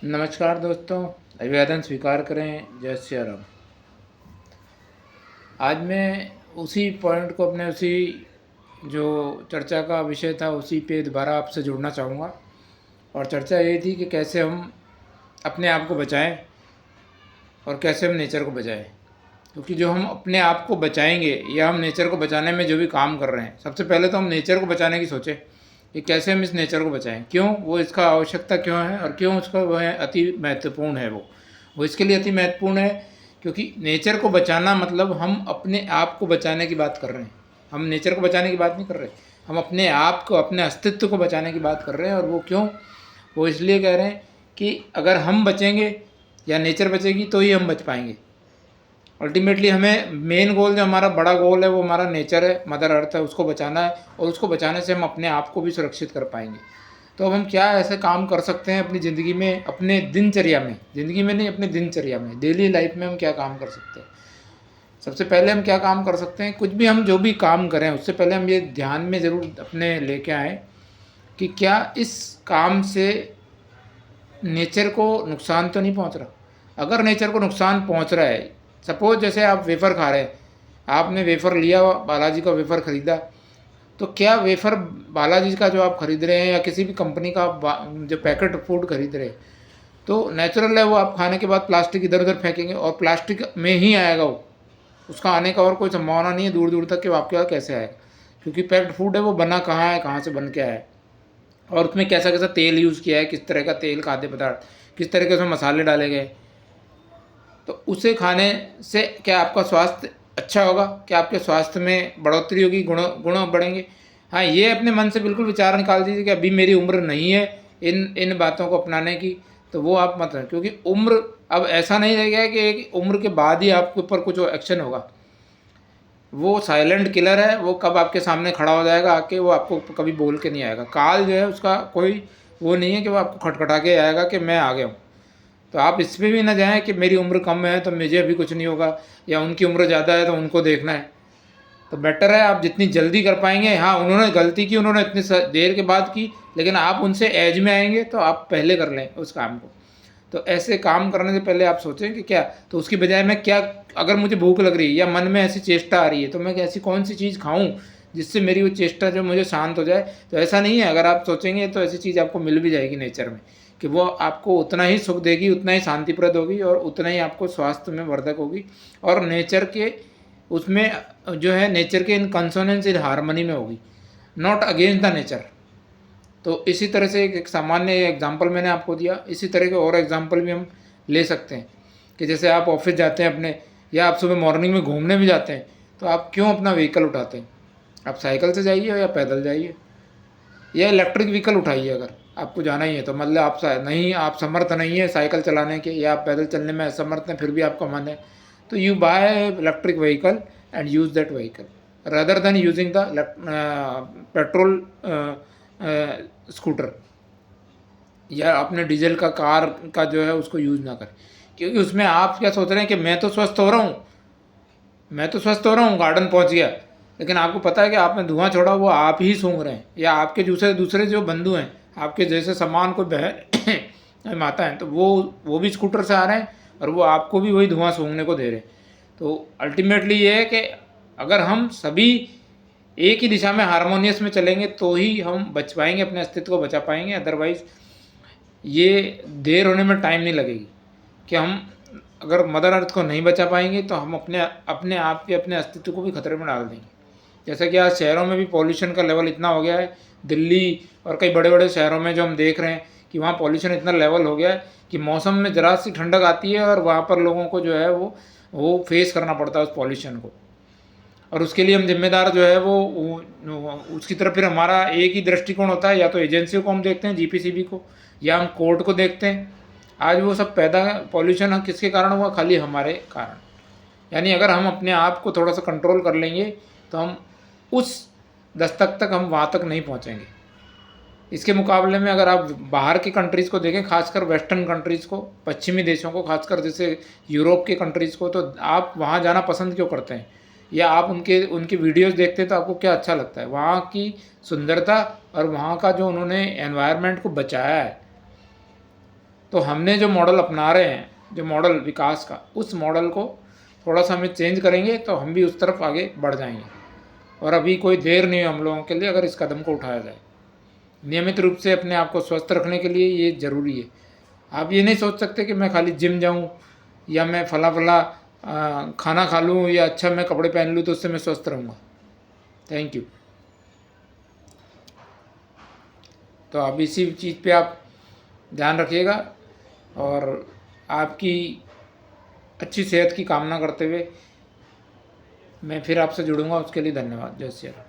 नमस्कार दोस्तों, अभिवादन स्वीकार करें। जय श्री राम। आज मैं उसी पॉइंट को अपने उसी जो चर्चा का विषय था उसी पे दोबारा आपसे जुड़ना चाहूँगा। और चर्चा ये थी कि कैसे हम अपने आप को बचाएं और कैसे हम नेचर को बचाएं। क्योंकि जो हम अपने आप को बचाएंगे या हम नेचर को बचाने में जो भी काम कर रहे हैं, सबसे पहले तो हम नेचर को बचाने की सोचें कि कैसे हम इस नेचर को बचाएं, क्यों वो इसका आवश्यकता क्यों है और क्यों उसका वह अति महत्वपूर्ण है। वो इसके लिए अति महत्वपूर्ण है क्योंकि नेचर को बचाना मतलब हम अपने आप को बचाने की बात कर रहे हैं। हम नेचर को बचाने की बात नहीं कर रहे, हम अपने आप को, अपने अस्तित्व को बचाने की बात कर रहे हैं। और वो क्यों? वो इसलिए कह रहे हैं कि अगर हम बचेंगे या नेचर बचेगी तो ही हम बच पाएंगे। अल्टीमेटली हमें मेन गोल, जो हमारा बड़ा गोल है, वो हमारा नेचर है, मदर अर्थ है, उसको बचाना है। और उसको बचाने से हम अपने आप को भी सुरक्षित कर पाएंगे। तो अब हम क्या ऐसे काम कर सकते हैं अपनी ज़िंदगी में, अपने दिनचर्या में, ज़िंदगी में नहीं, अपने दिनचर्या में, डेली लाइफ में हम क्या काम कर सकते हैं? सबसे पहले हम क्या काम कर सकते हैं? कुछ भी हम जो भी काम करें उससे पहले हम ये ध्यान में ज़रूर अपने लेके आएँ कि क्या इस काम से नेचर को नुकसान तो नहीं पहुंच रहा। अगर नेचर को नुकसान पहुंच रहा है, सपोज जैसे आप वेफ़र खा रहे हैं, आपने वेफ़र लिया, बालाजी का वेफ़र ख़रीदा, तो क्या वेफ़र बालाजी का जो आप ख़रीद रहे हैं या किसी भी कंपनी का जो पैकेट फूड खरीद रहे हैं, तो नेचुरल है वो आप खाने के बाद प्लास्टिक इधर उधर फेंकेंगे और प्लास्टिक में ही आएगा वो। उसका आने का और कोई संभावना नहीं है दूर दूर तक कि वो आपके यहाँ कैसे आएगा, क्योंकि पैक्ड फूड है, वो बना कहाँ है, कहाँ से बन के आया है, और उसमें कैसा कैसा तेल यूज़ किया है, किस तरह का तेल, खाद्य पदार्थ, किस तरह के उसमें मसाले डाले गए। तो उसे खाने से क्या आपका स्वास्थ्य अच्छा होगा? क्या आपके स्वास्थ्य में बढ़ोतरी होगी, गुण बढ़ेंगे? हाँ, ये अपने मन से बिल्कुल विचार निकाल दीजिए कि अभी मेरी उम्र नहीं है इन इन बातों को अपनाने की, तो वो आप मत, क्योंकि उम्र अब ऐसा नहीं रह गया है कि एक उम्र के बाद ही आपके ऊपर कुछ एक्शन होगा। वो साइलेंट किलर है, वो कब आपके सामने खड़ा हो जाएगा आके, वो आपको कभी बोल के नहीं आएगा। काल जो है उसका कोई वो नहीं है कि वो आपको खटखटा के आएगा कि मैं आ गया हूँ। तो आप इस पे भी ना जाएं कि मेरी उम्र कम है तो मुझे अभी कुछ नहीं होगा, या उनकी उम्र ज़्यादा है तो उनको देखना है। तो बेटर है आप जितनी जल्दी कर पाएंगे। हाँ, उन्होंने गलती की, उन्होंने इतनी देर के बाद की, लेकिन आप उनसे एज में आएंगे तो आप पहले कर लें उस काम को। तो ऐसे काम करने से पहले आप सोचें कि क्या, तो उसकी बजाय मैं क्या, अगर मुझे भूख लग रही है या मन में ऐसी चेष्टा आ रही है तो मैं ऐसी कौन सी चीज़ खाऊं जिससे मेरी वो चेष्टा जो मुझे शांत हो जाए। तो ऐसा नहीं है, अगर आप सोचेंगे तो ऐसी चीज़ आपको मिल भी जाएगी नेचर में, कि वो आपको उतना ही सुख देगी, उतना ही शांतिप्रद होगी और उतना ही आपको स्वास्थ्य में वर्धक होगी। और नेचर के उसमें जो है, नेचर के इन कंसोनेंस इन हारमोनी में होगी, नॉट अगेंस्ट द नेचर। तो इसी तरह से एक सामान्य एग्जांपल मैंने आपको दिया, इसी तरह के और एग्जांपल भी हम ले सकते हैं कि जैसे आप ऑफिस जाते हैं अपने, या आप सुबह मॉर्निंग में घूमने भी जाते हैं, तो आप क्यों अपना व्हीकल उठाते हैं? आप साइकिल से जाइए या पैदल जाइए या इलेक्ट्रिक व्हीकल उठाइए। अगर आपको जाना ही है तो मतलब आप नहीं, आप समर्थ नहीं है साइकिल चलाने के, या आप पैदल चलने में असमर्थ हैं, फिर भी आपका मन है, तो you by electric vehicle and use that vehicle rather than using the petrol scooter, या अपने डीजल का कार का जो है उसको यूज़ ना करें। क्योंकि उसमें आप क्या सोच रहे हैं कि मैं तो स्वस्थ हो रहा हूँ, मैं तो स्वस्थ हो रहा हूँ, गार्डन पहुँच गया, लेकिन आपको पता है कि आपने धुआं छोड़ा, वो आप ही सूंघ रहे हैं, या आपके दूसरे दूसरे जो बंधु हैं, आपके जैसे सामान को बहन माता हैं, तो वो भी स्कूटर से आ रहे हैं और वो आपको भी वही धुआं सूंघने को दे रहे हैं। तो अल्टीमेटली ये है कि अगर हम सभी एक ही दिशा में हारमोनियस में चलेंगे तो ही हम बच पाएंगे, अपने अस्तित्व को बचा पाएंगे। अदरवाइज़ ये देर होने में टाइम नहीं लगेगी कि हम अगर मदर अर्थ को नहीं बचा पाएंगे तो हम अपने अपने आप के अपने अस्तित्व को भी खतरे में डाल देंगे। जैसा कि आज शहरों में भी पॉल्यूशन का लेवल इतना हो गया है, दिल्ली और कई बड़े बड़े शहरों में जो हम देख रहे हैं कि वहाँ पॉल्यूशन इतना लेवल हो गया है कि मौसम में ज़रा सी ठंडक आती है और वहाँ पर लोगों को जो है वो फेस करना पड़ता है उस पॉल्यूशन को। और उसके लिए हम जिम्मेदार जो है वो उसकी तरफ फिर हमारा एक ही दृष्टिकोण होता है, या तो एजेंसियों को हम देखते हैं, जीपीसीबी को, या हम कोर्ट को देखते हैं। आज वो सब पैदा पॉल्यूशन किसके कारण हुआ? खाली हमारे कारण। यानी अगर हम अपने आप को थोड़ा सा कंट्रोल कर लेंगे तो हम उस दस्तक तक हम वहाँ तक नहीं पहुँचेंगे। इसके मुकाबले में अगर आप बाहर की कंट्रीज़ को देखें, खासकर वेस्टर्न कंट्रीज़ को, पश्चिमी देशों को, खासकर जैसे यूरोप के कंट्रीज़ को, तो आप वहाँ जाना पसंद क्यों करते हैं? या आप उनकी वीडियोस देखते हैं तो आपको क्या अच्छा लगता है? वहाँ की सुंदरता और वहाँ का जो उन्होंने एनवायरनमेंट को बचाया है, तो हमने जो मॉडल अपना रहे हैं, जो मॉडल विकास का, उस मॉडल को थोड़ा सा हमें चेंज करेंगे तो हम भी उस तरफ आगे बढ़ जाएंगे। और अभी कोई देर नहीं है हम लोगों के लिए, अगर इस कदम को उठाया जाए। नियमित रूप से अपने आप को स्वस्थ रखने के लिए ये ज़रूरी है। आप ये नहीं सोच सकते कि मैं खाली जिम जाऊँ या मैं फला फला खाना खा लूँ या अच्छा मैं कपड़े पहन लूँ तो उससे मैं स्वस्थ रहूँगा। Thank you. तो अब इसी चीज़ पे आप ध्यान रखिएगा और आपकी अच्छी सेहत की कामना करते हुए मैं फिर आपसे जुड़ूंगा। उसके लिए धन्यवाद। जय श्री राम।